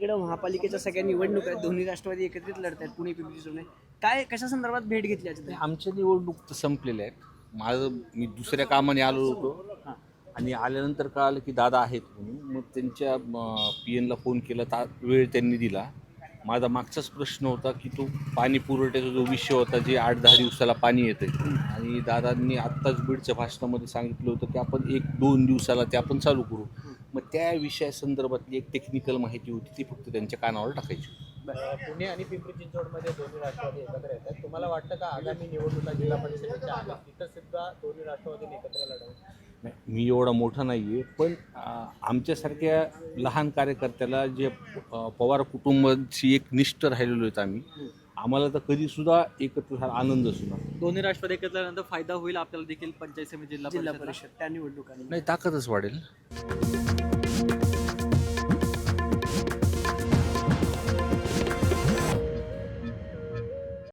एकीकडे महापालिकेच्या सगळ्या निवडणूक आहेत, दोन्ही राष्ट्रवादी एकत्रित लढत आहेत पुणे पिंपरी चिंचवड. काय कशा संदर्भात भेट घेतली याची? आमच्या निवडणूक तर संपलेल्या आहेत. मी दुसऱ्या कामाने आलो होतो आणि आल्यानंतर कळालं की दादा आहेत म्हणून. मग त्यांच्या PNला फोन केला तर वेळ त्यांनी दिला. माझा मागचाच प्रश्न होता की तो पाणी पुरवठ्याचा जो विषय होता, जे 8-10 दिवसाला पाणी येतं, आणि दादांनी आत्ताच बीडच्या भाषणामध्ये सांगितलं होतं की आपण 1-2 दिवसाला ते आपण चालू करू. मग त्या विषयासंदर्भातली एक टेक्निकल माहिती होती, ती फक्त त्यांच्या कानावर टाकायची. पुणे आणि पिंपरी चिंचवडमध्ये दोन्ही राष्ट्रवादी एकत्र येतात. तुम्हाला वाटतं का आगामी निवडणुका जिल्हा परिषदेच्या आल्या तिथं सुद्धा दोन्ही राष्ट्रवादीने एकत्र लढवून? नाही, मी एवढा मोठा नाही आहे, पण आमच्यासारख्या लहान कार्यकर्त्याला जे पवार कुटुंबाची एक निष्ठ राहिलेलो आहेत आम्ही, आम्हाला तर कधीसुद्धा एकत्र झाला आनंद असतो. दोन्ही राष्ट्रवादी एकत्र आल्यानंतर फायदा होईल आपल्याला देखील पंचायत समिती जिल्हा जिल्हा परिषद परिषद त्या निवडणुकांनी नाही, ताकदच वाढेल.